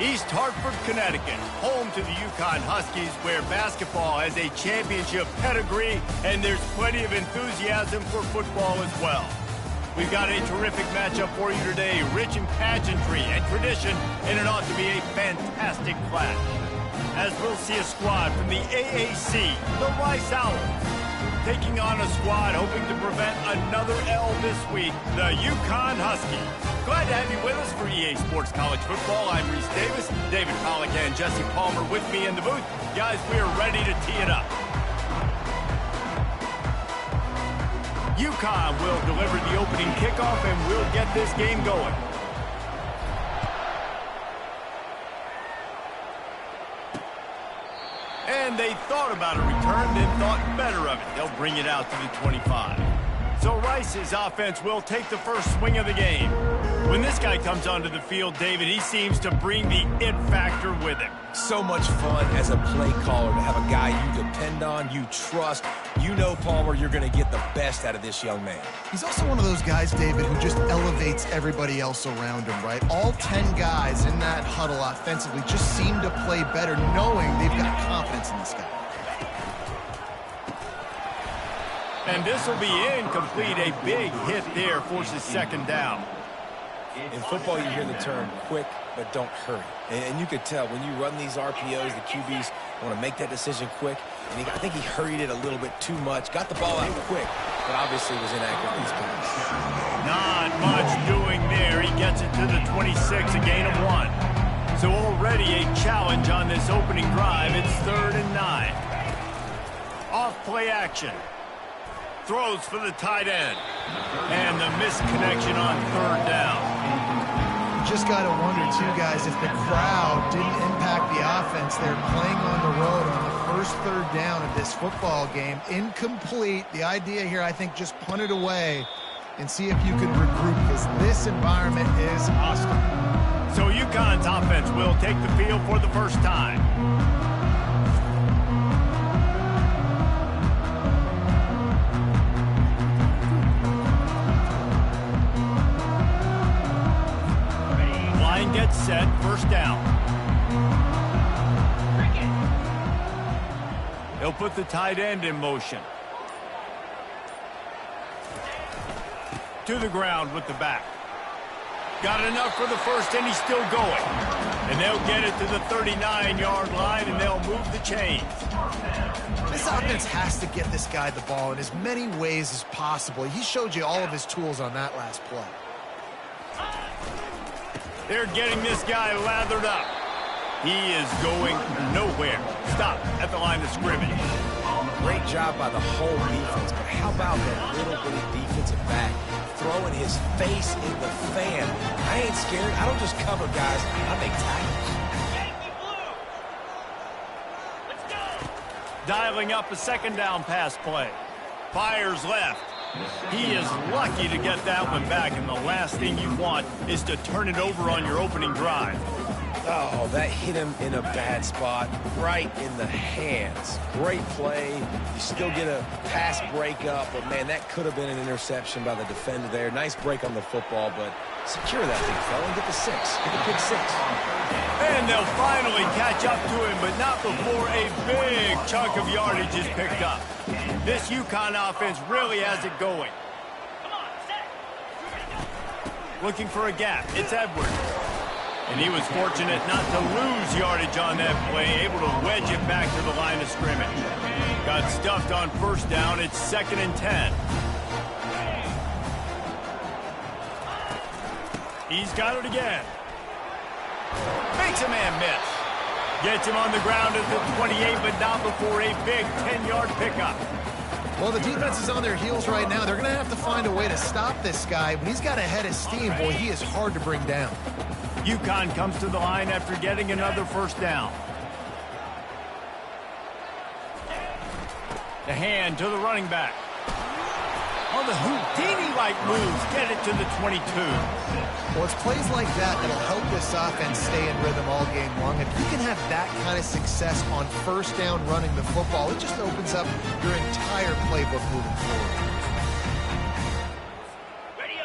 East Hartford, Connecticut, home to the Uconn Huskies, where basketball has a championship pedigree and there's plenty of enthusiasm for football as well. We've got a terrific matchup for you today, rich in pageantry and tradition, and it ought to be a fantastic clash. As we'll see a squad from the AAC, the Rice Owls, taking on a squad hoping to prevent another L this week, the Uconn Huskies. Glad to have you with us for EA Sports College Football. I'm Reese Davis, David Pollack and Jesse Palmer with me in the booth. Guys, we are ready to tee it up. Uconn will deliver the opening kickoff and we'll get this game going. And they thought about a return, then thought better of it. They'll bring it out to the 25. So Rice's offense will take the first swing of the game. When this guy comes onto the field, David, he seems to bring the it factor with him. So much fun as a play caller to have a guy you depend on, you trust. You know, Palmer, you're going to get the best out of this young man. He's also one of those guys, David, who just elevates everybody else around him, right? All 10 guys in that huddle offensively just seem to play better knowing they've got confidence in this guy. And this will be incomplete. A big hit there forces second down. In football, you hear the term quick, but don't hurry. And you could tell when you run these RPOs, the QBs want to make that decision quick. And I think he hurried it a little bit too much. Got the ball out quick, but obviously was inaccurate these times. Not much doing there. He gets it to the 26, a gain of 1. So already a challenge on this opening drive. It's 3rd and 9. Off play action. Throws for the tight end. And the misconnection on 3rd down. Just got to wonder, too, guys, if the crowd didn't impact the offense. They're playing on the road on the first 3rd down of this football game. Incomplete. The idea here, I think, just punt it away and see if you can regroup, because this environment is hostile. So Uconn's offense will take the field for the first time. Gets set, first down. He'll put the tight end in motion. To the ground with the back. Got enough for the first, and he's still going. And they'll get it to the 39-yard line, and they'll move the chains. This offense has to get this guy the ball in as many ways as possible. He showed you all of his tools on that last play. They're getting this guy lathered up. He is going nowhere. Stop at the line of scrimmage. Great job by the whole defense, but how about that little bitty defensive back throwing his face in the fan? I ain't scared. I don't just cover guys. I make tackles. Dialing up a second down pass play. Fires left. He is lucky to get that one back, and the last thing you want is to turn it over on your opening drive. Oh, that hit him in a bad spot, right in the hands. Great play. You still get a pass breakup, but, man, that could have been an interception by the defender there. Nice break on the football, but secure that thing, fella, and get the 6. Get the pick 6. And they'll finally catch up to him, but not before a big chunk of yardage is picked up. This Uconn offense really has it going. Looking for a gap. It's Edwards. And he was fortunate not to lose yardage on that play, able to wedge it back to the line of scrimmage. Got stuffed on first down. It's 2nd and 10. He's got it again. Makes a man miss. Gets him on the ground at the 28, but not before a big 10-yard pickup. Well, the defense is on their heels right now. They're going to have to find a way to stop this guy. When he's got a head of steam, boy, he is hard to bring down. Uconn comes to the line after getting another first down. The hand to the running back. On the Houdini-like moves, get it to the 22. Well, it's plays like that that'll help this offense stay in rhythm all game long. If you can have that kind of success on first down running the football, it just opens up your entire playbook moving forward.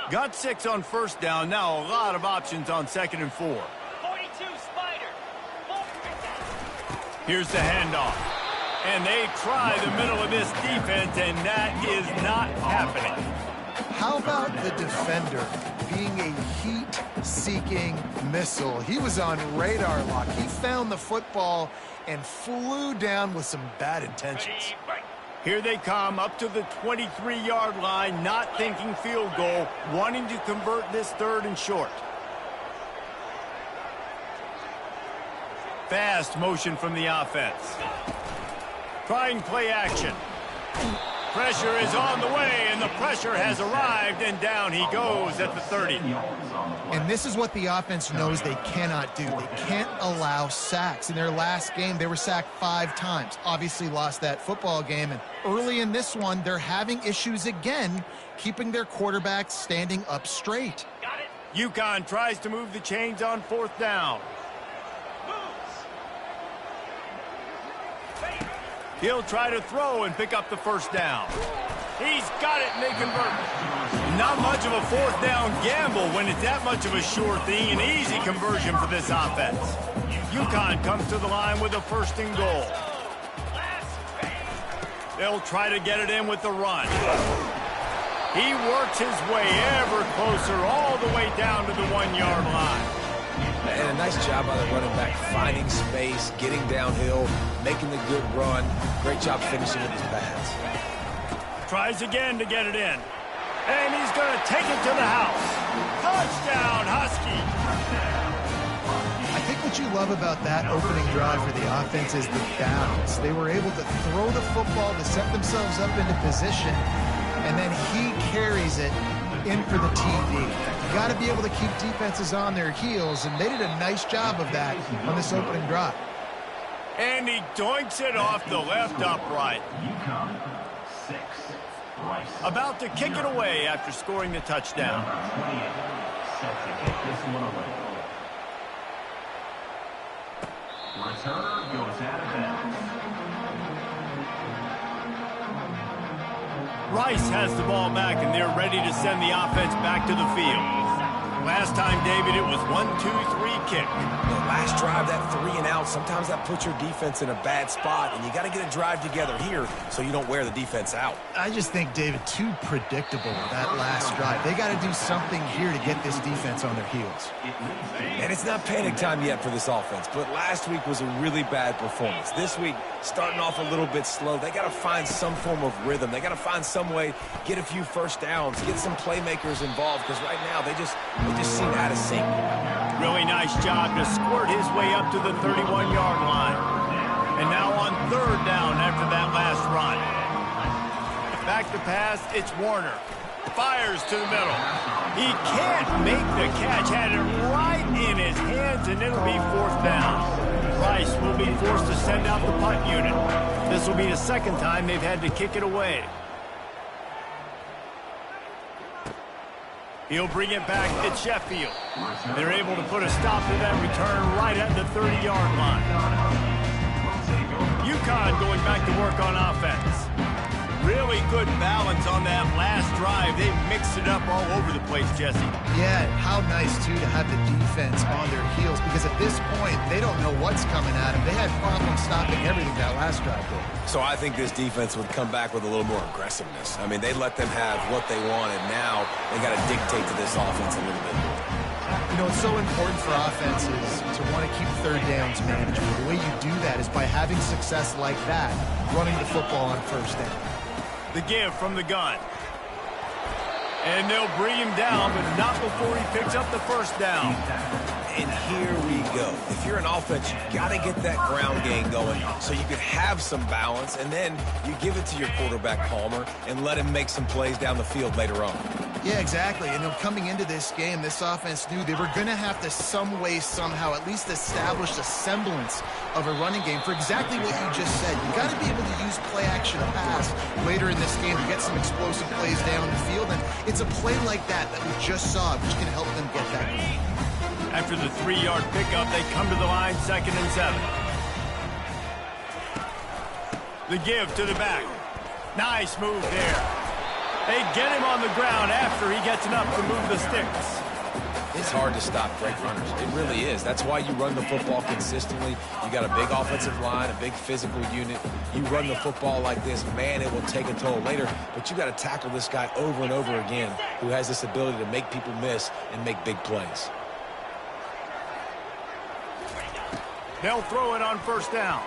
Got 6 on first down. Now a lot of options on 2nd and 4. 42 Spider. Here's the handoff. And they try the middle of this defense, and that is not happening. How about the defender being a heat-seeking missile? He was on radar lock. He found the football and flew down with some bad intentions. Here they come up to the 23-yard line, not thinking field goal, wanting to convert this 3rd and short. Fast motion from the offense. Trying play action. Pressure is on the way, and the pressure has arrived, and down he goes at the 30. And this is what the offense knows they cannot do. They can't allow sacks. In their last game, they were sacked 5 times. Obviously lost that football game, and early in this one, they're having issues again, keeping their quarterback standing up straight. Uconn tries to move the chains on 4th down. He'll try to throw and pick up the 1st down. He's got it, and they convert. Not much of a 4th down gamble when it's that much of a sure thing. An easy conversion for this offense. Uconn comes to the line with a 1st and goal. They'll try to get it in with the run. He works his way ever closer all the way down to the 1-yard line. And a nice job by the running back, finding space, getting downhill, making the good run. Great job finishing with his pads. Tries again to get it in. And he's going to take it to the house. Touchdown, Husky. I think what you love about that opening drive for the offense is the balance. They were able to throw the football to set themselves up into position, and then he carries it in for the TD. You got to be able to keep defenses on their heels, and they did a nice job of that on this opening drive. And he doinks it off the left upright. About to kick it away after scoring the touchdown. Returner goes out of bounds. Rice has the ball back, and they're ready to send the offense back to the field. Last time, David, it was 1-2-3 kick. The last drive, that 3 and out, sometimes that puts your defense in a bad spot, and you got to get a drive together here so you don't wear the defense out. I just think, David, too predictable that last drive. They got to do something here to get this defense on their heels. And it's not panic time yet for this offense, but last week was a really bad performance. This week, starting off a little bit slow. They got to find some form of rhythm. They got to find some way, get a few 1st downs, get some playmakers involved, because right now they just seem out of sync. Really nice job to squirt his way up to the 31-yard line. And now on 3rd down after that last run. Back to pass, it's Warner. Fires to the middle. He can't make the catch. Had it right in his hands, and it'll be 4th down. Rice will be forced to send out the punt unit. This will be the 2nd time they've had to kick it away. He'll bring it back at Sheffield. They're able to put a stop to that return right at the 30-yard line. Uconn going back to work on offense. Really good balance on that last drive. They mixed it up all over the place, Jesse. Yeah, how nice, too, to have the defense on their heels, because at this point, they don't know what's coming at them. They had problems stopping everything that last drive did. So I think this defense would come back with a little more aggressiveness. I mean, they let them have what they wanted. Now they got to dictate to this offense a little bit more. You know, it's so important for offenses to want to keep 3rd downs manageable. The way you do that is by having success like that, running the football on 1st down. The give from the gun. And they'll bring him down, but not before he picks up the 1st down. And here we go. If you're an offense, you got to get that ground game going so you can have some balance, and then you give it to your quarterback, Palmer, and let him make some plays down the field later on. Yeah, exactly. And coming into this game, this offense knew they were going to have to some way, somehow, at least establish a semblance of a running game for exactly what you just said. You got to be able to use play-action pass later in this game to get some explosive plays down the field, and it's a play like that we just saw, which can help them get that going. After the 3-yard pickup, they come to the line, 2nd and 7. The give to the back. Nice move there. They get him on the ground after he gets enough to move the sticks. It's hard to stop great runners. It really is. That's why you run the football consistently. You got a big offensive line, a big physical unit. You run the football like this, man, it will take a toll later. But you got to tackle this guy over and over again who has this ability to make people miss and make big plays. They'll throw it on first down.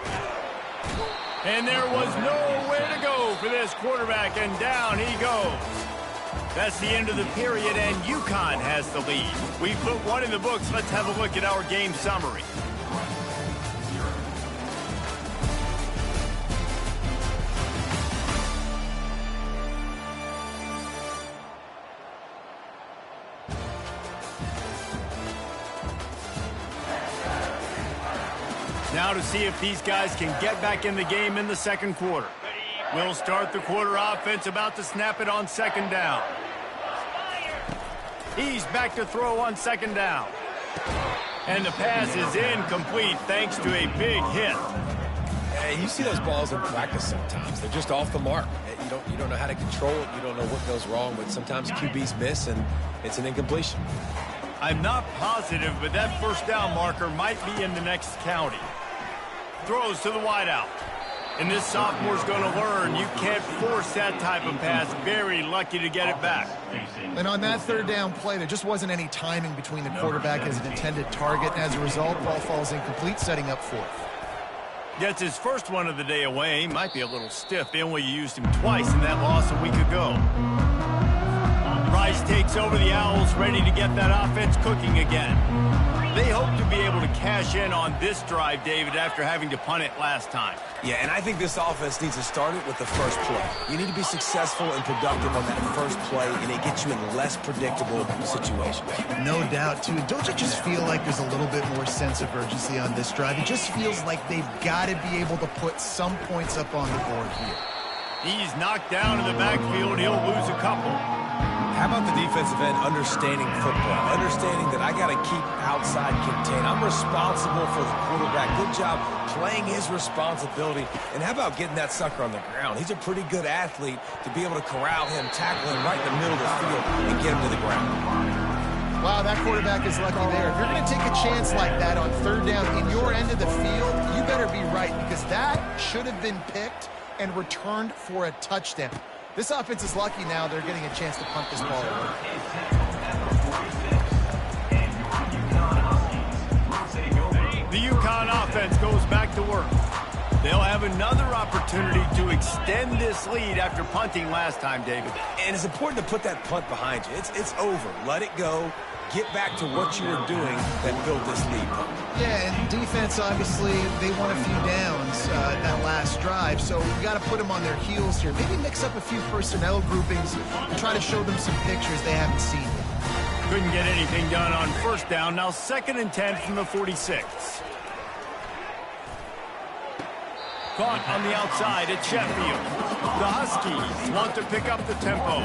And there was nowhere to go for this quarterback, and down he goes. That's the end of the period, and Uconn has the lead. We put one in the books. Let's have a look at our game summary. Now to see if these guys can get back in the game in the second quarter. We'll start the quarter offense, about to snap it on second down. He's back to throw on second down. And the pass is incomplete thanks to a big hit. Hey, you see those balls in practice sometimes. They're just off the mark. You don't know how to control it. You don't know what goes wrong, but sometimes QBs miss, and it's an incompletion. I'm not positive, but that first down marker might be in the next county. Throws to the wideout. And this sophomore's going to learn you can't force that type of pass. Very lucky to get it back. And on that third down play, there just wasn't any timing between the quarterback and his intended target. As a result, ball falls incomplete, setting up fourth. Gets his first one of the day away. Might be a little stiff. They only used him twice in that loss a week ago. Rice takes over the Owls, ready to get that offense cooking again. They hope to be able to cash in on this drive, David, after having to punt it last time. Yeah, and I think this offense needs to start it with the first play. You need to be successful and productive on that first play, and it gets you in less predictable situations. No doubt, too. Don't you just feel like there's a little bit more sense of urgency on this drive? It just feels like they've got to be able to put some points up on the board here. He's knocked down in the backfield. He'll lose a couple. How about the defensive end understanding football, understanding that I got to keep outside contained. I'm responsible for the quarterback. Good job playing his responsibility. And how about getting that sucker on the ground? He's a pretty good athlete to be able to corral him, tackle him right in the middle of the field, and get him to the ground. Wow, that quarterback is lucky there. If you're going to take a chance like that on third down in your end of the field, you better be right, because that should have been picked and returned for a touchdown. This offense is lucky now they're getting a chance to punt this ball away. The Uconn offense goes back to work. They'll have another opportunity to extend this lead after punting last time, David. And it's important to put that punt behind you. It's over. Let it go. Get back to what you were doing that built this lead. Yeah, and defense, obviously, they won a few downs that last drive, so we got to put them on their heels here. Maybe mix up a few personnel groupings and try to show them some pictures they haven't seen yet. Couldn't get anything done on first down. Now 2nd and 10 from the 46. Caught on the outside at Sheffield. The Huskies want to pick up the tempo.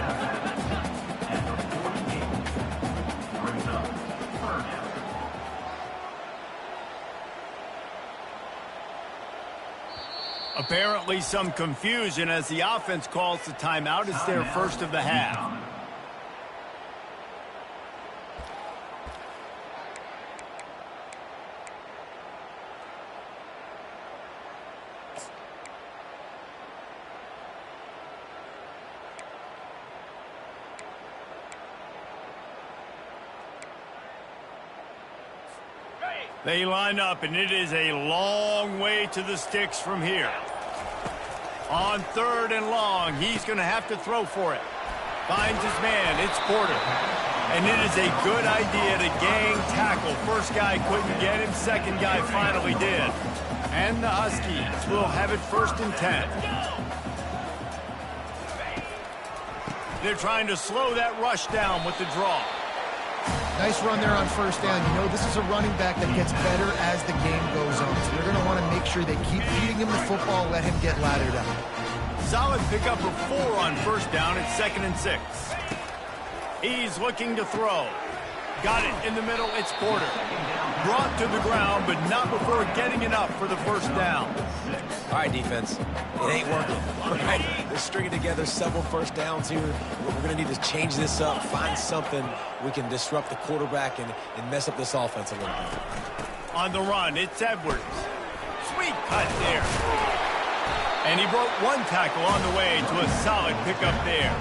Apparently some confusion as the offense calls the timeout. It's their first of the half. They line up, and it is a long way to the sticks from here. On 3rd and long, he's going to have to throw for it. Finds his man. It's Porter. And it is a good idea to gang tackle. First guy couldn't get him. Second guy finally did. And the Huskies will have it 1st and 10. They're trying to slow that rush down with the draw. Nice run there on first down. You know, this is a running back that gets better as the game goes on. So they're going to want to make sure they keep feeding him the football, let him get lathered up. Solid pickup of 4 on first down. It's 2nd and 6. He's looking to throw. Got it in the middle. It's Porter. brought to the ground, but not before getting enough for the first down. All right, defense. It ain't working. Right? They're stringing together several first downs here. We're going to need to change this up, find something we can disrupt the quarterback and mess up this offense a little bit. On the run, it's Edwards. Sweet cut there. And he broke one tackle on the way to a solid pickup there.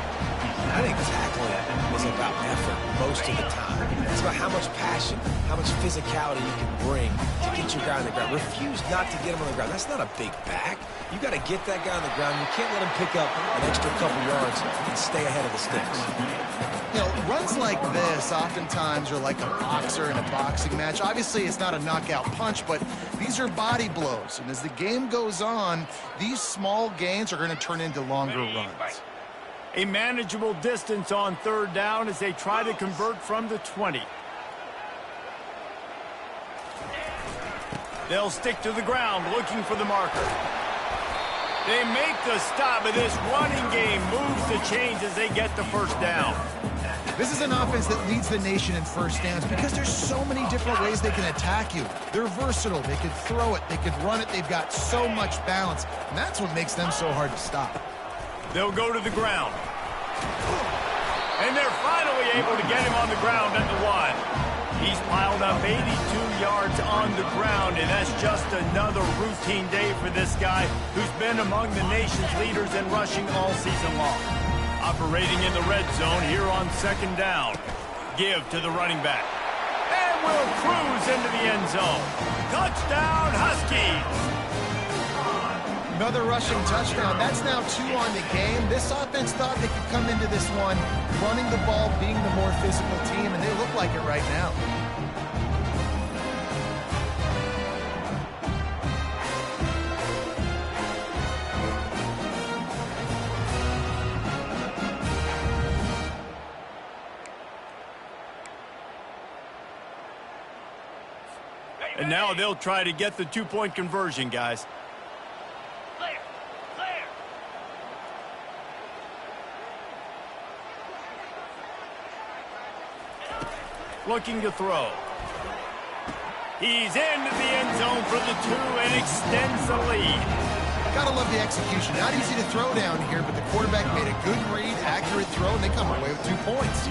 I think tackling is about effort most of the time. It's about how much passion, how much physicality you can bring to get your guy on the ground. Refuse not to get him on the ground. That's not a big back. You got to get that guy on the ground. You can't let him pick up an extra couple yards and stay ahead of the sticks. You know, runs like this oftentimes are like a boxer in a boxing match. Obviously, it's not a knockout punch, but these are body blows. And as the game goes on, these small gains are going to turn into longer runs. A manageable distance on third down as they try to convert from the 20. They'll stick to the ground looking for the marker. They make the stop, but this running game moves the chains as they get the first down. This is an offense that leads the nation in first downs because there's so many different ways they can attack you. They're versatile. They could throw it. They could run it. They've got so much balance, and that's what makes them so hard to stop. They'll go to the ground. And they're finally able to get him on the ground at the 1. He's piled up 82 yards on the ground, and that's just another routine day for this guy who's been among the nation's leaders in rushing all season long. Operating in the red zone here on second down. Give to the running back. And will cruise into the end zone. Touchdown, Huskies! Another rushing touchdown. That's now 2 on the game. This offense thought they could come into this one running the ball, being the more physical team, and they look like it right now. And now they'll try to get the 2-point conversion, guys. Looking to throw. He's into the end zone for the 2 and extends the lead. Gotta love the execution. Not easy to throw down here, but the quarterback made a good read, accurate throw, and they come away with 2 points.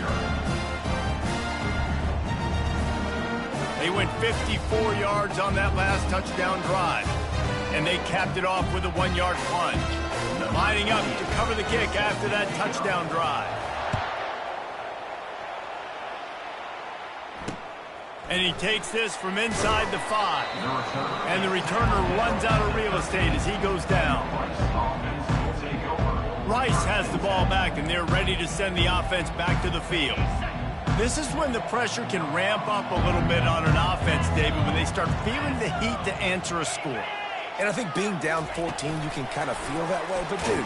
They went 54 yards on that last touchdown drive, and they capped it off with a 1-yard plunge. Lining up to cover the kick after that touchdown drive. And he takes this from inside the 5. And the returner runs out of real estate as he goes down. Rice has the ball back, and they're ready to send the offense back to the field. This is when the pressure can ramp up a little bit on an offense, David, when they start feeling the heat to answer a score. And I think being down 14, you can kind of feel that way. But, dude,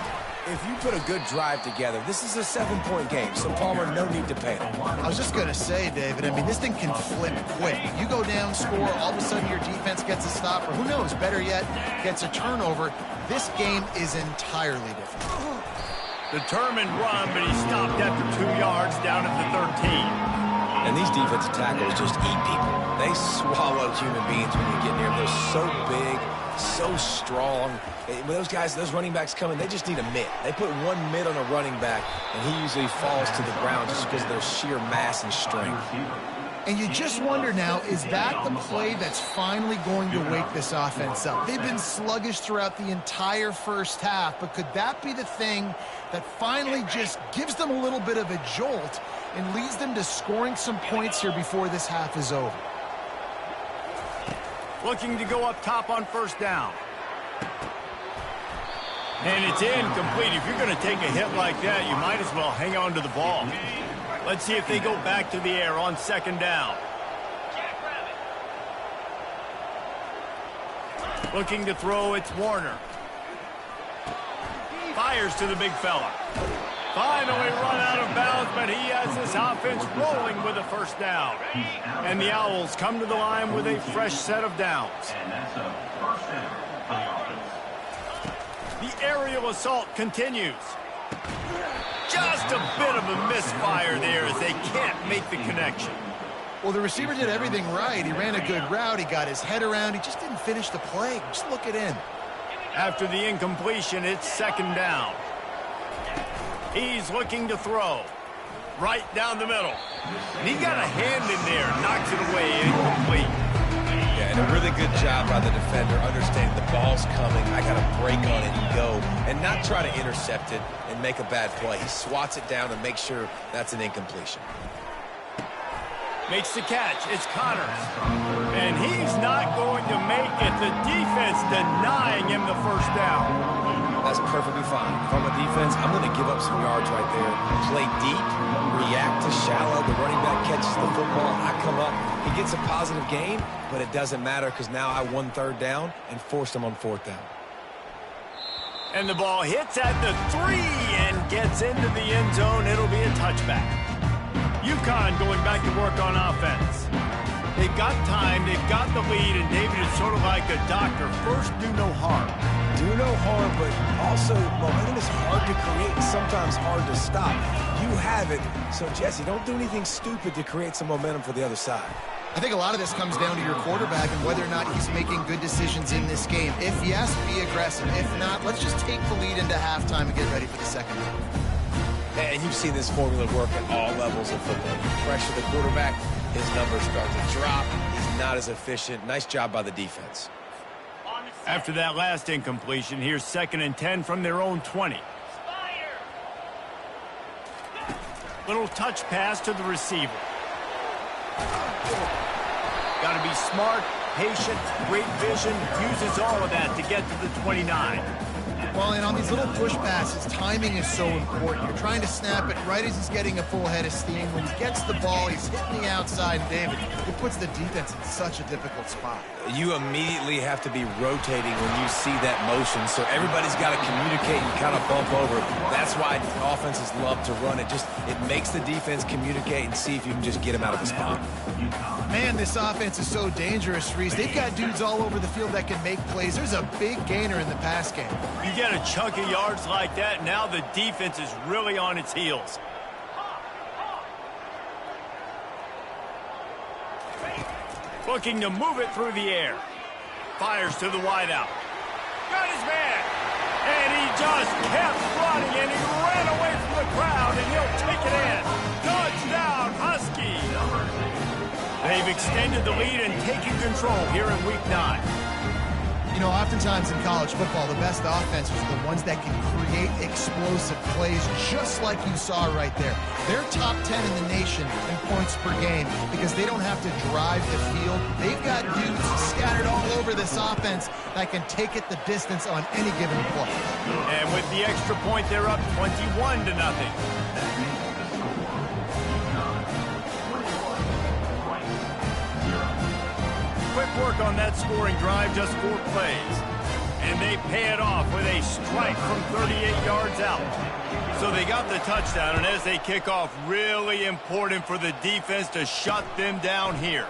if you put a good drive together, this is a 7-point game. So, Palmer, no need to panic. I was just going to say, David, I mean, this thing can flip quick. You go down, score, all of a sudden your defense gets a stop, or who knows, better yet, gets a turnover. This game is entirely different. Determined run, but he stopped after 2 yards down at the 13. And these defensive tackles just eat people. They swallow human beings when you get near them. They're so big, so strong. When those guys, those running backs come in, they just need a mitt. They put 1 mitt on a running back, and he usually falls to the ground just because of their sheer mass and strength. And you just wonder now, is that the play that's finally going to wake this offense up? They've been sluggish throughout the entire first half, but could that be the thing that finally just gives them a little bit of a jolt and leads them to scoring some points here before this half is over? Looking to go up top on first down. And it's incomplete. If you're going to take a hit like that, you might as well hang on to the ball. Let's see if they go back to the air on second down. Looking to throw, it's Warner. Fires to the big fella. Finally run out of bounds, but he has this offense rolling with a first down. And the Owls come to the line with a fresh set of downs. And that's a first down for the offense. The aerial assault continues. Just a bit of a misfire there as they can't make the connection. Well, the receiver did everything right. He ran a good route. He got his head around. He just didn't finish the play. Just look it in. After the incompletion, it's second down. He's looking to throw. Right down the middle. And he got a hand in there. Knocks it away. Incomplete. Yeah, and a really good job by the defender understanding the ball's coming. I got to break on it and go. And not try to intercept it and make a bad play. He swats it down and makes sure that's an incompletion. Makes the catch. It's Connors. And he's not going to make it. The defense denying him the first down. That's perfectly fine. If I'm a defense, I'm going to give up some yards right there. Play deep, react to shallow. The running back catches the football. I come up. He gets a positive gain, but it doesn't matter because now I won third down and forced him on fourth down. And the ball hits at the 3 and gets into the end zone. It'll be a touchback. Uconn going back to work on offense. They've got time, they've got the lead, and David is sort of like a doctor. First, do no harm. Do no harm, but also momentum is hard to create and sometimes hard to stop. You have it, so Jesse, don't do anything stupid to create some momentum for the other side. I think a lot of this comes down to your quarterback and whether or not he's making good decisions in this game. If yes, be aggressive. If not, let's just take the lead into halftime and get ready for the second half. And you've seen this formula work at all levels of football. You pressure the quarterback, his numbers start to drop. He's not as efficient. Nice job by the defense. After that last incompletion, here's 2nd and 10 from their own 20. Little touch pass to the receiver. Got to be smart, patient, great vision. Uses all of that to get to the 29. Well, and on these little push passes, timing is so important. You're trying to snap it right as he's getting a full head of steam. When he gets the ball, he's hitting the outside, David. It puts the defense in such a difficult spot. You immediately have to be rotating when you see that motion, so everybody's got to communicate and kind of bump over. That's why offenses love to run it. It makes the defense communicate and see if you can just get him out of the spot. Man, this offense is so dangerous, Reese. They've got dudes all over the field that can make plays. There's a big gainer in the pass game. You get a chunk of yards like that, now the defense is really on its heels. Looking to move it through the air. Fires to the wideout. Got his man. And he just kept running, and he ran away from the crowd, and he'll take it in. Touchdown, Husky. They've extended the lead and taken control here in Week 9. You know, oftentimes in college football, the best offenses are the ones that can create explosive plays, just like you saw right there. They're top 10 in the nation in points per game because they don't have to drive the field. They've got dudes scattered all over this offense that can take it the distance on any given play. And with the extra point, they're up 21-0. Quick work on that scoring drive, just 4 plays. And they pay it off with a strike from 38 yards out. So they got the touchdown, and as they kick off, really important for the defense to shut them down here.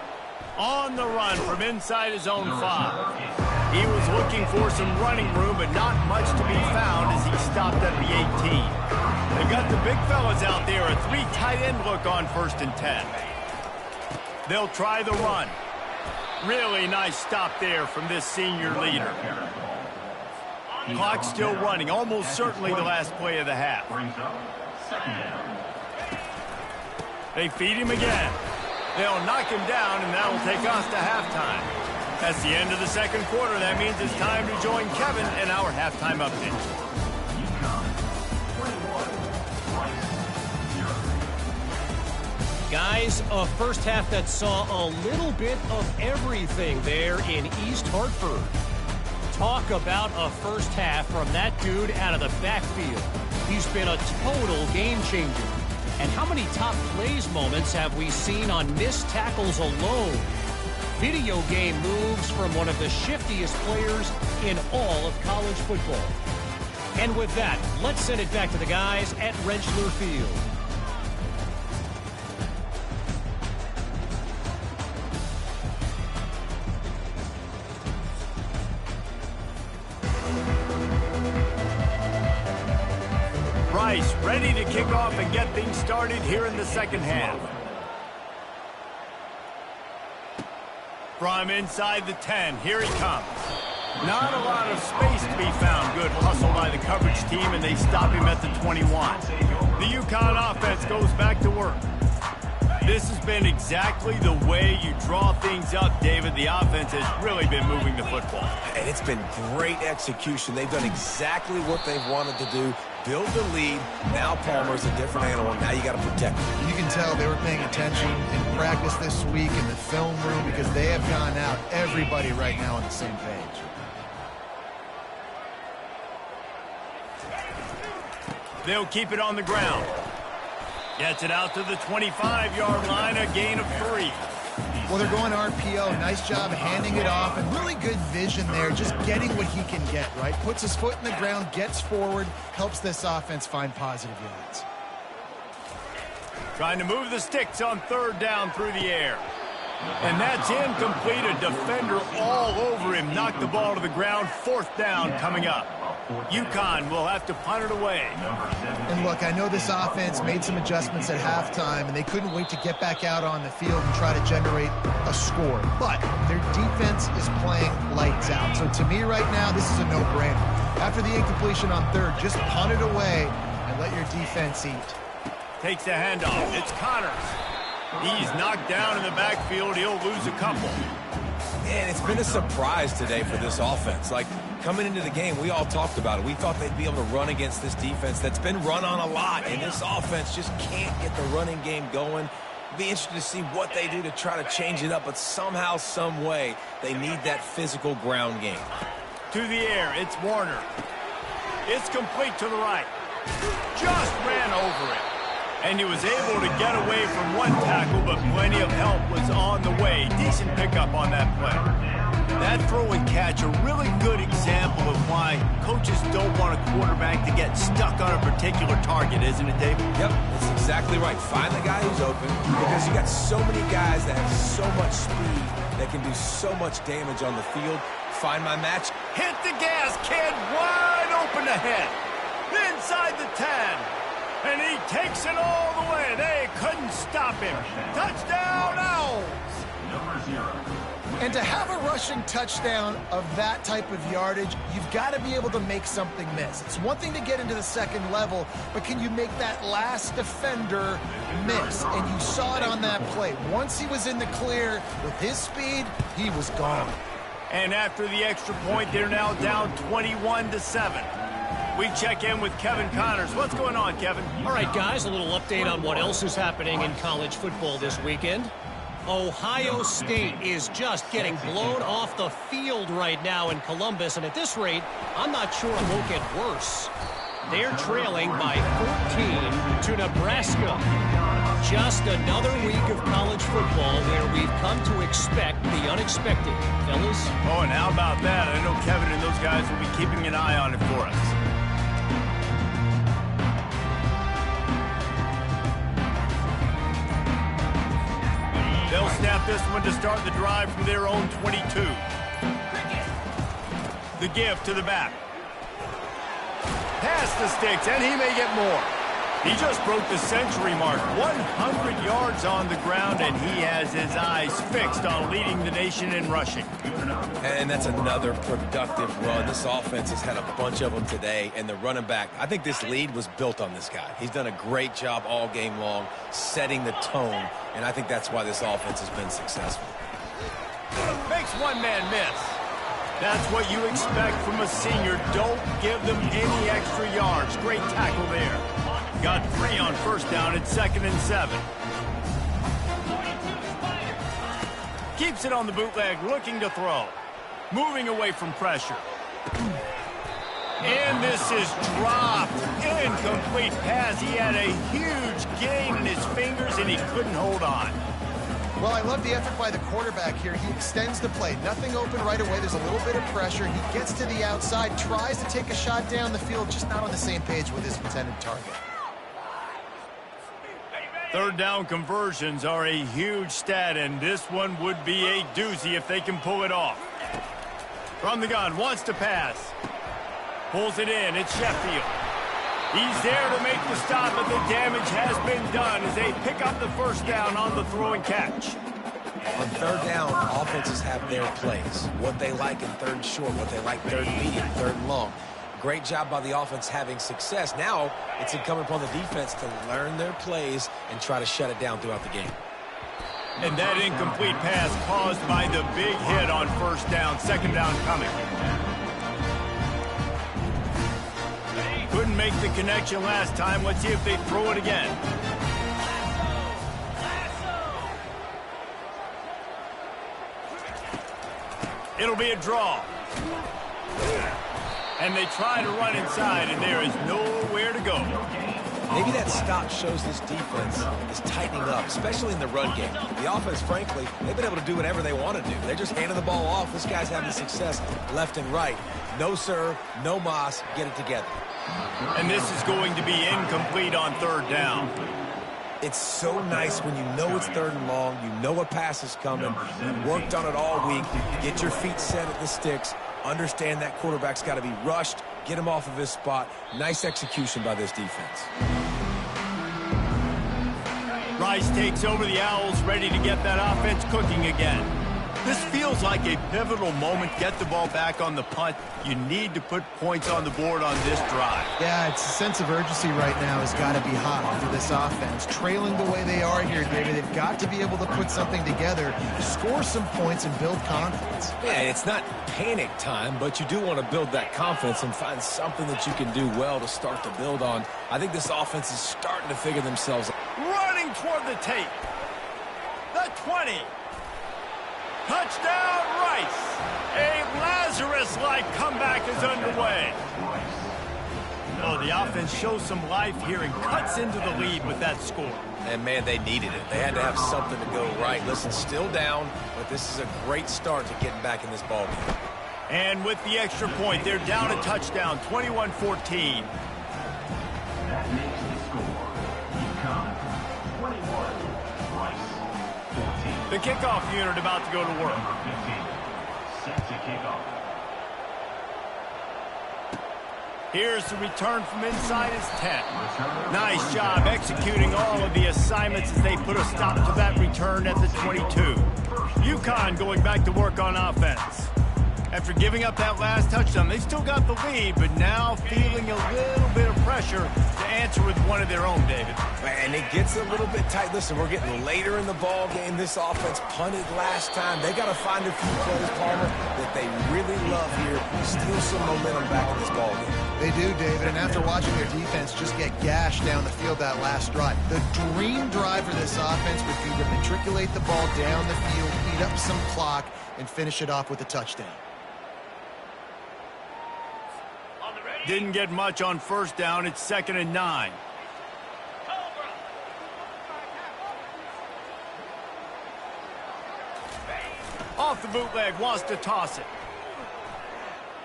On the run from inside his own 5. He was looking for some running room, but not much to be found as he stopped at the 18. They got the big fellas out there, a 3 tight end look on 1st and 10. They'll try the run. Really nice stop there from this senior leader. Clock still running, almost certainly the last play of the half. They feed him again. They'll knock him down, and that'll take us to halftime. That's the end of the second quarter. That means it's time to join Kevin in our halftime update. Guys, a first half that saw a little bit of everything there in East Hartford. Talk about a first half from that dude out of the backfield. He's been a total game changer. And how many top plays moments have we seen on missed tackles alone? Video game moves from one of the shiftiest players in all of college football. And with that, let's send it back to the guys at Rentschler Field. Rice ready to kick off and get things started here in the second half. From inside the 10, here he comes. Not a lot of space to be found. Good hustle by the coverage team, and they stop him at the 21. The Uconn offense goes back to work. This has been exactly the way you draw things up, David. The offense has really been moving the football. And it's been great execution. They've done exactly what they've wanted to do. Build the lead. Now Palmer's a different animal. Now you got to protect him. You can tell they were paying attention in practice this week in the film room because they have gone out, everybody right now on the same page. They'll keep it on the ground. Gets it out to the 25-yard line, a gain of 3. Well, they're going RPO. Nice job handing it off, and really good vision there, just getting what he can get, right? Puts his foot in the ground, gets forward, helps this offense find positive yards. Trying to move the sticks on 3rd down through the air. And that's incomplete. A defender all over him. Knocked the ball to the ground. 4th down coming up. Uconn will have to punt it away. And look, I know this offense made some adjustments at halftime, and they couldn't wait to get back out on the field and try to generate a score. But their defense is playing lights out. So to me right now, this is a no-brainer. After the incompletion on 3rd, just punt it away and let your defense eat. Takes the handoff. It's Connors. He's knocked down in the backfield. He'll lose a couple. And it's been a surprise today for this offense. Like, coming into the game, we all talked about it. We thought they'd be able to run against this defense that's been run on a lot, and this offense just can't get the running game going. Be interested to see what they do to try to change it up, but somehow, some way, they need that physical ground game. To the air, it's Warner. It's complete to the right. Just ran over it. And he was able to get away from one tackle, but plenty of help was on the way. Decent pickup on that play. That throw and catch, a really good example of why coaches don't want a quarterback to get stuck on a particular target, isn't it, David? Yep, that's exactly right. Find the guy who's open, because you got so many guys that have so much speed that can do so much damage on the field. Find my match. Hit the gas, kid. Wide open ahead. Inside the 10. And he takes it all the way. They couldn't stop him. Touchdown, Owls! Number 0. And to have a rushing touchdown of that type of yardage, you've got to be able to make something miss. It's one thing to get into the 2nd level, but can you make that last defender miss? And you saw it on that play. Once he was in the clear with his speed, he was gone. And after the extra point, they're now down 21-7. We check in with Kevin Connors. What's going on, Kevin? All right, guys, a little update on what else is happening in college football this weekend. Ohio State is just getting blown off the field right now in Columbus, and at this rate, I'm not sure it won't get worse. They're trailing by 14 to Nebraska. Just another week of college football where we've come to expect the unexpected, fellas. Oh, and how about that? I know Kevin and those guys will be keeping an eye on it for us. They'll snap this one to start the drive from their own 22. The give to the back. Past the sticks, and he may get more. He just broke the century mark. 100 yards on the ground, and he has his eyes fixed on leading the nation in rushing. And that's another productive run. This offense has had a bunch of them today, and the running back, I think this lead was built on this guy. He's done a great job all game long, setting the tone, and I think that's why this offense has been successful. Makes one man miss. That's what you expect from a senior. Don't give them any extra yards. Great tackle there. Got 3 on 1st down. It's 2nd and 7. Keeps it on the bootleg, looking to throw. Moving away from pressure. And this is dropped. Incomplete pass. He had a huge gain in his fingers, and he couldn't hold on. Well, I love the effort by the quarterback here. He extends the play. Nothing open right away. There's a little bit of pressure. He gets to the outside, tries to take a shot down the field, just not on the same page with his intended target. 3rd down conversions are a huge stat, and this one would be a doozy if they can pull it off. From the gun, wants to pass. Pulls it in. It's Sheffield. He's there to make the stop, but the damage has been done as they pick up the 1st down on the throw and catch. On third down, offenses have their plays. What they like in third and short, what they like third and medium, third and long. Great job by the offense having success. Now it's incumbent upon the defense to learn their plays and try to shut it down throughout the game. And that incomplete pass caused by the big hit on first down. Second down coming. Couldn't make the connection last time. Let's see if they throw it again. It'll be a draw. And they try to run inside, and there is nowhere to go. Maybe that stop shows this defense is tightening up, especially in the run game. The offense, frankly, they've been able to do whatever they want to do. They're just handing the ball off. This guy's having success left and right. No sir, no mas, get it together. And this is going to be incomplete on third down. It's so nice when you know it's third and long, you know a pass is coming, you worked on it all week, get your feet set at the sticks, understand that quarterback's got to be rushed, get him off of his spot. Nice execution by this defense. Rice takes over the Owls, ready to get that offense cooking again. This feels like a pivotal moment. Get the ball back on the punt. You need to put points on the board on this drive. Yeah, it's a sense of urgency right now has got to be hot for this offense. Trailing the way they are here, David, they've got to be able to put something together, score some points, and build confidence. Yeah, it's not panic time, but you do want to build that confidence and find something that you can do well to start to build on. I think this offense is starting to figure themselves out. Running toward the tape. The 20. Touchdown, Rice. A Lazarus-like comeback is underway. Oh, the offense shows some life here and cuts into the lead with that score. And, man, they needed it. They had to have something to go right. Listen, still down, but this is a great start to getting back in this ballgame. And with the extra point, they're down a touchdown, 21-14. That makes the score. Uconn 21, Rice 14. The kickoff unit about to go to work. Number 15, set to kick off. Here's the return from inside his 10. Nice job executing all of the assignments as they put a stop to that return at the 22. Uconn going back to work on offense. After giving up that last touchdown, they still got the lead, but now feeling a little bit of pressure to answer with one of their own, David. And it gets a little bit tight. Listen, we're getting later in the ball game. This offense punted last time. They got to find a few plays, Palmer, that they really love here. Steal some momentum back in this ball game. They do, David, and after watching their defense just get gashed down the field that last drive, the dream drive for this offense would be to matriculate the ball down the field, eat up some clock, and finish it off with a touchdown. Didn't get much on first down. It's 2nd and 9. Off the bootleg, wants to toss it.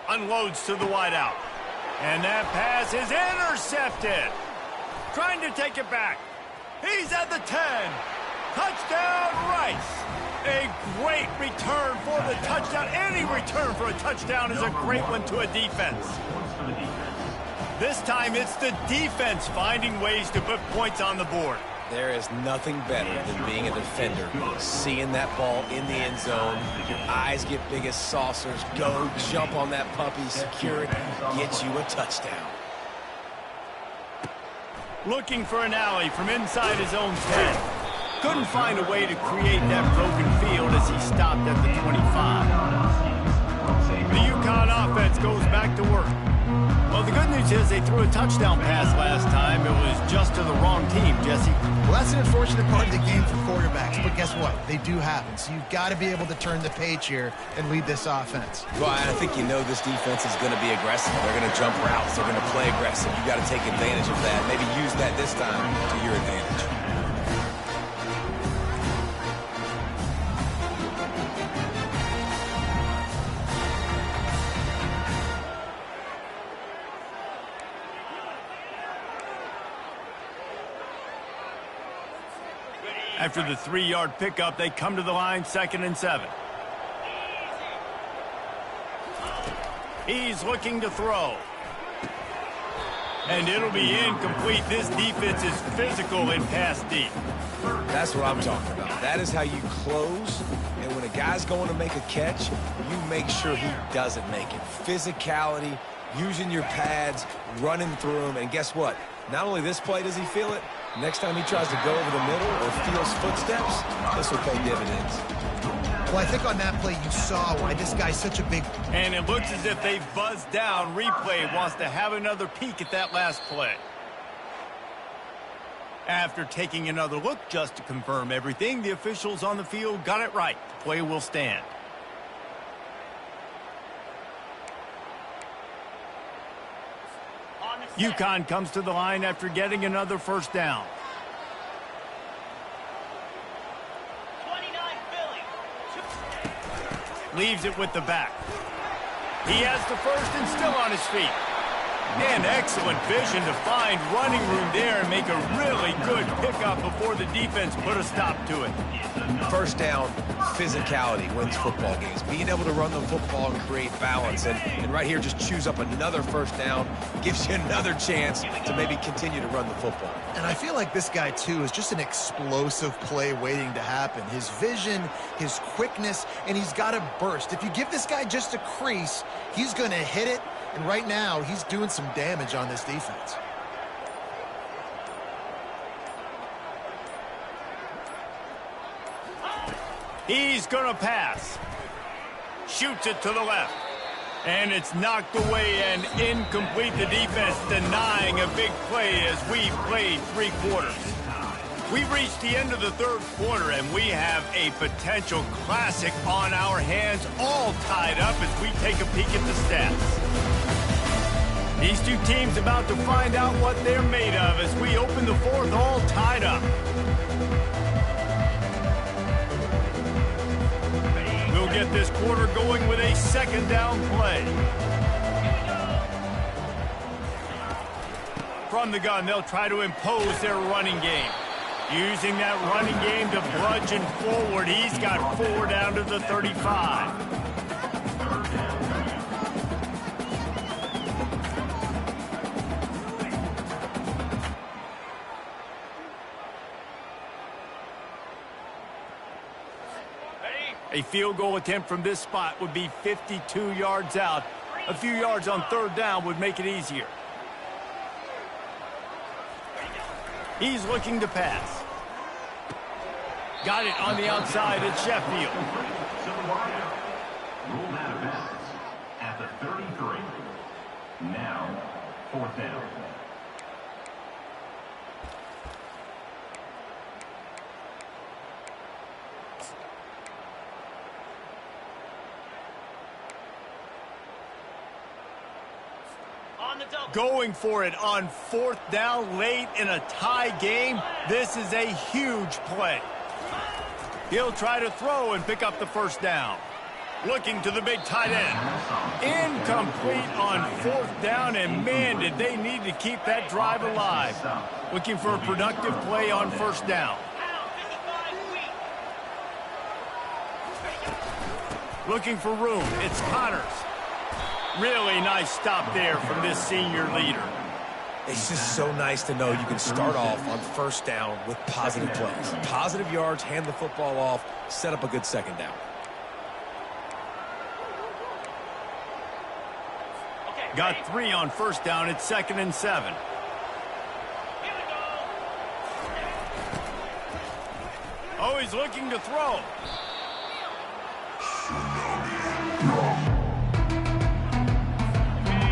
Unloads to the wideout. And that pass is intercepted. Trying to take it back. He's at the 10. Touchdown, Rice. A great return for the touchdown. Any return for a touchdown is a great one to a defense. This time it's the defense finding ways to put points on the board. There is nothing better than being a defender. Seeing that ball in the end zone, your eyes get big as saucers. Go, jump on that puppy, secure it, get you a touchdown. Looking for an alley from inside his own 10. Couldn't find a way to create that broken field as he stopped at the 25. The Uconn offense goes back to work. Well, the good news is they threw a touchdown pass last time. It was just to the wrong team, Jesse. Well, that's an unfortunate part of the game for quarterbacks, but guess what? They do happen, so you've got to be able to turn the page here and lead this offense. Well, I think you know this defense is going to be aggressive. They're going to jump routes. They're going to play aggressive. You've got to take advantage of that. Maybe use that this time to your advantage. After the 3-yard pickup, they come to the line, 2nd and 7. He's looking to throw. and it'll be incomplete. This defense is physical in pass deep. That's what I'm talking about. That is how you close, and when a guy's going to make a catch, you make sure he doesn't make it. Physicality, using your pads, running through them, and guess what? Not only this play does he feel it, next time he tries to go over the middle or feels footsteps, this will pay dividends. Well, I think on that play you saw why this guy's such a big... And it looks as if they've buzzed down. Replay wants to have another peek at that last play. After taking another look just to confirm everything, the officials on the field got it right. The play will stand. Uconn comes to the line after getting another first down. Leaves it with the back. He has the first and still on his feet. And excellent vision to find running room there and make a really good pickup before the defense put a stop to it. First down, physicality wins football games. Being able to run the football and create balance. And right here, just choose up another first down, gives you another chance to maybe continue to run the football. And I feel like this guy, too, is just an explosive play waiting to happen. His vision, his quickness, and he's got a burst. If you give this guy just a crease, he's going to hit it. And right now, he's doing some damage on this defense. He's going to pass. Shoots it to the left. And it's knocked away and incomplete. The defense denying a big play as we played 3 quarters. We've reached the end of the 3rd quarter, and we have a potential classic on our hands, all tied up as we take a peek at the stats. These two teams about to find out what they're made of as we open the 4th all tied up. We'll get this quarter going with a 2nd down play. From the gun, they'll try to impose their running game. Using that running game to bludgeon forward. He's got 4 down to the 35. A field goal attempt from this spot would be 52 yards out. A few yards on 3rd down would make it easier. He's looking to pass. Got it on the outside at Sheffield. Ruled out of bounds at the 33. Now, 4th down. Going for it on 4th down late in a tie game. This is a huge play. He'll try to throw and pick up the 1st down. Looking to the big tight end. Incomplete on 4th down, and man, did they need to keep that drive alive. Looking for a productive play on 1st down. Looking for room. It's Connors. Really nice stop there from this senior leader. It's just so nice to know you can start off on 1st down with positive plays. Positive yards, hand the football off, set up a good 2nd down. Got 3 on 1st down. It's 2nd and 7. Oh, he's looking to throw.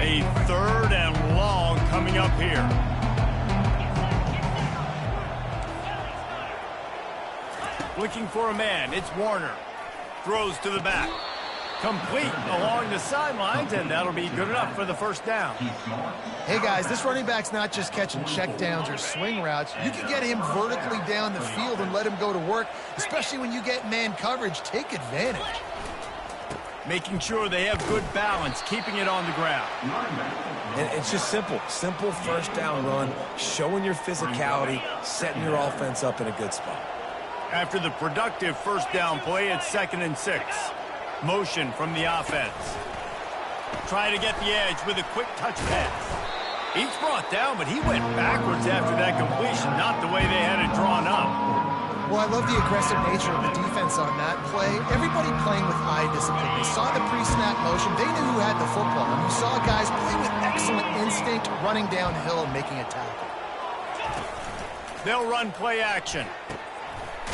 A 3rd and long coming up here. Looking for a man. It's Warner. Throws to the back. Complete along the sidelines, and that'll be good enough for the 1st down. Hey, guys, this running back's not just catching checkdowns or swing routes. You can get him vertically down the field and let him go to work, especially when you get man coverage. Take advantage. Making sure they have good balance, keeping it on the ground. And it's just simple. Simple 1st down run, showing your physicality, setting your offense up in a good spot. After the productive 1st down play, it's 2nd and 6. Motion from the offense. Try to get the edge with a quick touch pass. He's brought down, but he went backwards after that completion, not the way they had it drawn up. Well, I love the aggressive nature of the defense on that play. Everybody playing with eye discipline. They saw the pre-snap motion. They knew who had the football. And you saw guys playing with excellent instinct, running downhill and making a tackle. They'll run play action.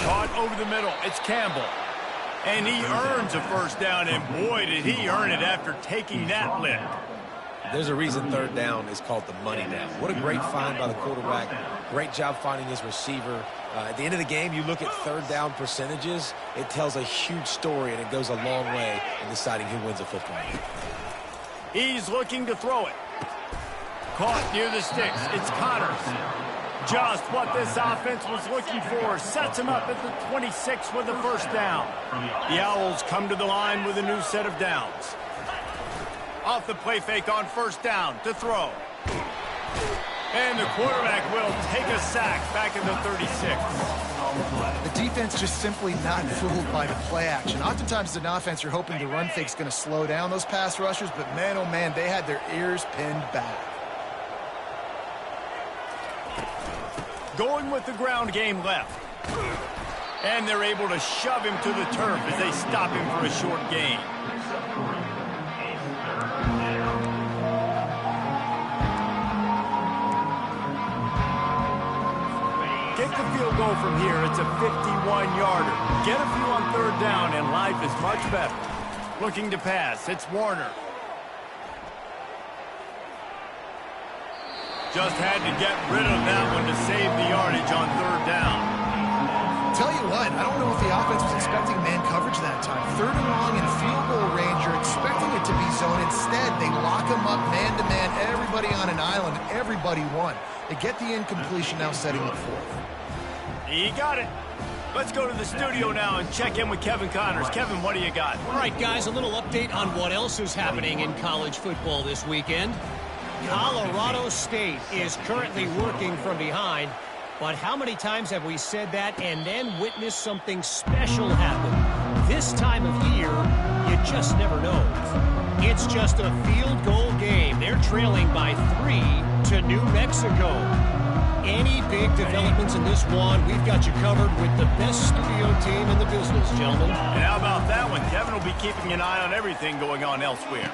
Caught over the middle. It's Campbell. And he earns a first down, and boy, did he earn it after taking that lift. There's a reason third down is called the money down. What a great find by the quarterback. Great job finding his receiver. At the end of the game, you look at third down percentages. It tells a huge story, and it goes a long way in deciding who wins a football game. He's looking to throw it. Caught near the sticks. It's Connors. Just what this offense was looking for. Sets him up at the 26 with the first down. The Owls come to the line with a new set of downs. Off the play fake on first down to throw. And the quarterback will take a sack back at the 36. The defense just simply not fooled by the play action. Oftentimes, as an offense, you're hoping the run fake's going to slow down those pass rushers, but man, oh man, they had their ears pinned back. Going with the ground game left. And they're able to shove him to the turf as they stop him for a short gain. Kick the field goal from here. It's a 51-yarder. Get a few on third down, and life is much better. Looking to pass. It's Warner. Just had to get rid of that one to save the yardage on third down. Tell you what, I don't know if the offense was expecting man coverage that time. Third and long in field goal range, you're expecting it to be zone. Instead, they lock them up man-to-man, everybody on an island, everybody won. They get the incompletion, now setting up fourth. He got it. Let's go to the studio now and check in with Kevin Connors. Kevin, what do you got? All right, guys, a little update on what else is happening in college football this weekend. Colorado State is currently working from behind, but how many times have we said that and then witnessed something special happen? This time of year, you just never know. It's just a field goal game. They're trailing by 3 to New Mexico. Any big developments in this one, we've got you covered with the best studio team in the business, gentlemen. And how about that one? Kevin will be keeping an eye on everything going on elsewhere.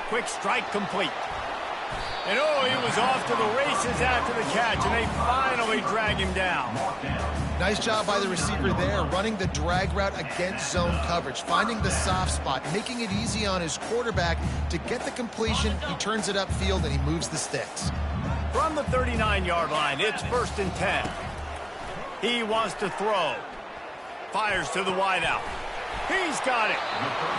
Quick strike complete. And oh, he was off to the races after the catch, and they finally drag him down. Nice job by the receiver there, running the drag route against zone coverage, finding the soft spot, making it easy on his quarterback to get the completion. He turns it upfield, and he moves the sticks. From the 39-yard line, it's 1st and 10. He wants to throw. Fires to the wideout. He's got it.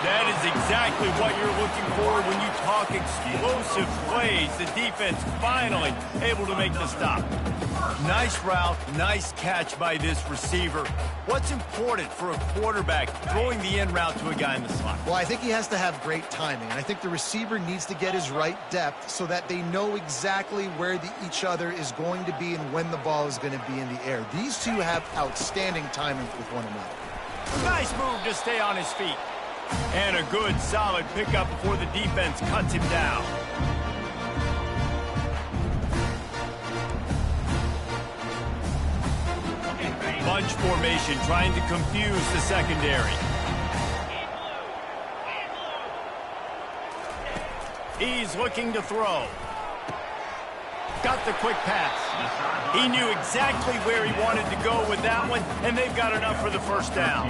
That is exactly what you're looking for when you talk explosive plays. The defense finally able to make the stop. Nice route, nice catch by this receiver. What's important for a quarterback throwing the in route to a guy in the slot? Well, I think he has to have great timing, and I think the receiver needs to get his right depth so that they know exactly where each other is going to be and when the ball is going to be in the air. These two have outstanding timing with one another. Nice move to stay on his feet. And a good, solid pickup before the defense cuts him down. Bunch formation trying to confuse the secondary. He's looking to throw. Got the quick pass. He knew exactly where he wanted to go with that one, and they've got enough for the first down.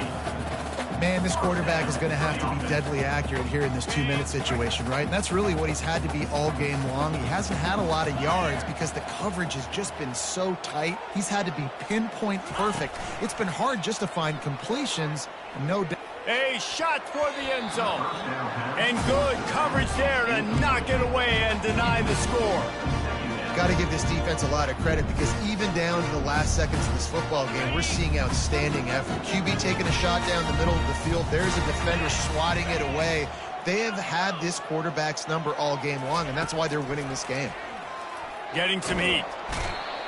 Man, this quarterback is going to have to be deadly accurate here in this 2-minute situation, right? And that's really what he's had to be all game long. He hasn't had a lot of yards because the coverage has just been so tight. He's had to be pinpoint perfect. It's been hard just to find completions. No doubt. A shot for the end zone. And good coverage there to knock it away and deny the score. Got to give this defense a lot of credit because even down to the last seconds of this football game, we're seeing outstanding effort. QB taking a shot down the middle of the field. There's a defender swatting it away. They have had this quarterback's number all game long, and that's why they're winning this game. Getting some heat.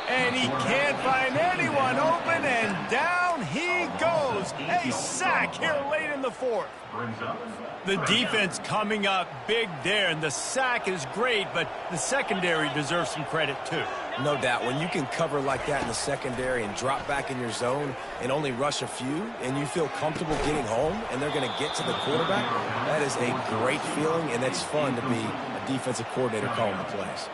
And he can't find anyone open, and down he goes. A sack here late in the the fourth. Brings up The defense coming up big there, and the sack is great, but the secondary deserves some credit too. No doubt. When you can cover like that in the secondary and drop back in your zone and only rush a few, and you feel comfortable getting home and they're going to get to the quarterback, that is a great feeling, and it's fun to be a defensive coordinator calling the plays.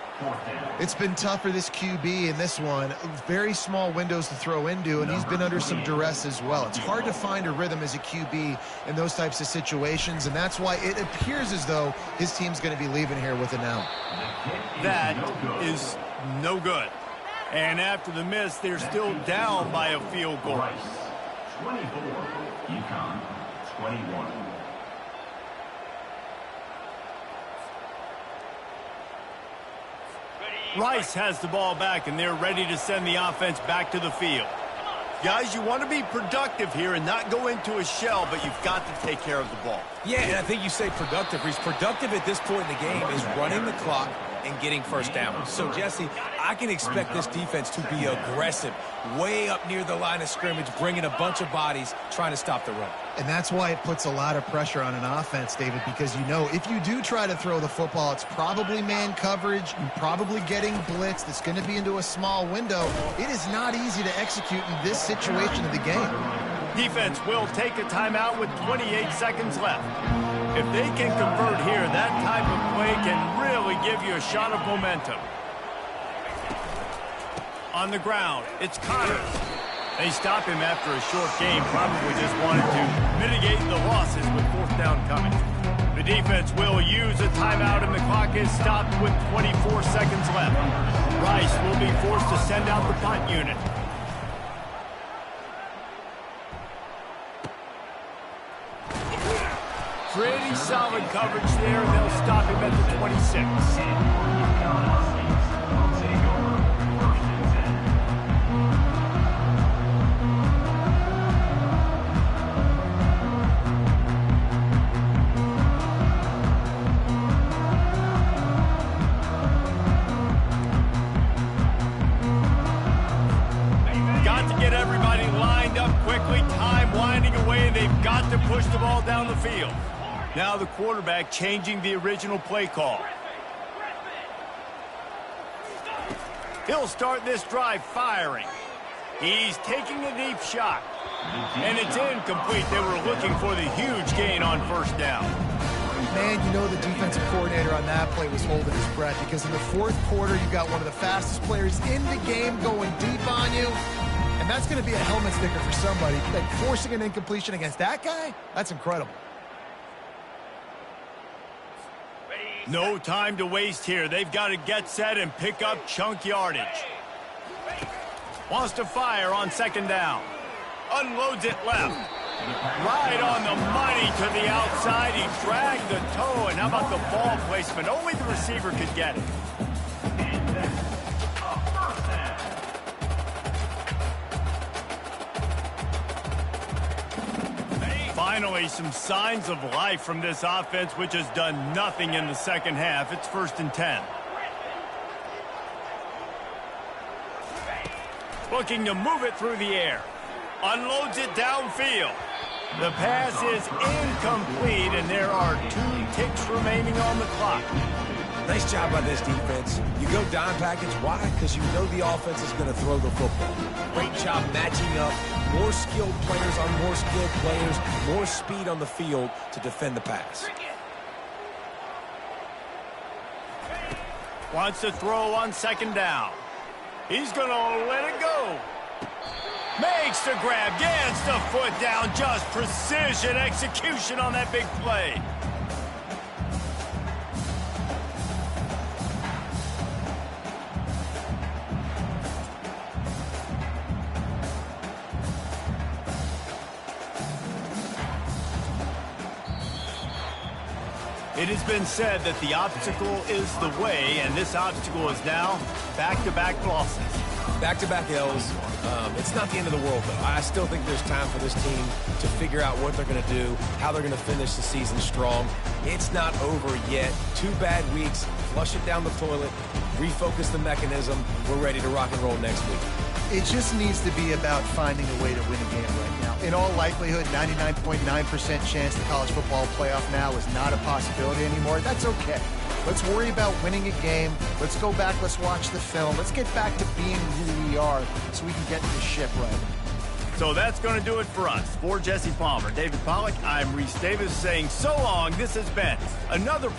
It's been tough for this QB in this one. Very small windows to throw into, and he's been under some duress as well. It's hard to find a rhythm as a QB in those types of situations, and that's why it appears as though his team's going to be leaving here with an out. That is no good. And after the miss, they're still down by a field goal. 24, Uconn 21. Rice has the ball back, and they're ready to send the offense back to the field. Guys, you want to be productive here and not go into a shell, but you've got to take care of the ball. Yeah, and I think you say productive. He's productive at this point in the game is running the clock and getting first down. So, Jesse, I can expect this defense to be aggressive, way up near the line of scrimmage, bringing a bunch of bodies, trying to stop the run. And that's why it puts a lot of pressure on an offense, David, because you know if you do try to throw the football, it's probably man coverage, you're probably getting blitzed, it's going to be into a small window. It is not easy to execute in this situation of the game. Defense will take a timeout with 28 seconds left. If they can convert here, that type of play can really give you a shot of momentum. On the ground, it's Connors. They stop him after a short game, probably just wanted to mitigate the losses with fourth down coming. The defense will use a timeout, and the clock is stopped with 24 seconds left. Rice will be forced to send out the punt unit. Pretty solid coverage there, and they'll stop him at the 26. To push the ball down the field. Now the quarterback changing the original play call. He'll start this drive firing. He's taking a deep shot. And it's incomplete. They were looking for the huge gain on first down. Man, you know the defensive coordinator on that play was holding his breath because in the fourth quarter, you got one of the fastest players in the game going deep on you. And that's going to be a helmet sticker for somebody. Like forcing an incompletion against that guy, that's incredible. No time to waste here. They've got to get set and pick up chunk yardage. Wants to fire on second down. Unloads it left. Right on the money to the outside. He dragged the toe. And how about the ball placement? Only the receiver could get it. Finally, some signs of life from this offense, which has done nothing in the second half. It's 1st and 10. Looking to move it through the air. Unloads it downfield. The pass is incomplete, and there are 2 ticks remaining on the clock. Nice job by this defense. You go dime package. Why? Because you know the offense is going to throw the football. Great job matching up. More skilled players on more skilled players. More speed on the field to defend the pass. Wants to throw on second down. He's going to let it go. Makes the grab. Gets the foot down. Just precision execution on that big play. It has been said that the obstacle is the way, and this obstacle is now back-to-back losses. Back-to-back L's. It's not the end of the world, though. I still think there's time for this team to figure out what they're going to do, how they're going to finish the season strong. It's not over yet. 2 bad weeks. Flush it down the toilet. Refocus the mechanism. We're ready to rock and roll next week. It just needs to be about finding a way to win a game right now. in all likelihood, 99.9% chance the college football playoff now is not a possibility anymore. That's okay. Let's worry about winning a game. Let's go back. Let's watch the film. Let's get back to being who we are so we can get this ship right. So that's going to do it for us. For Jesse Palmer, David Pollack, I'm Reese Davis saying so long. This has been another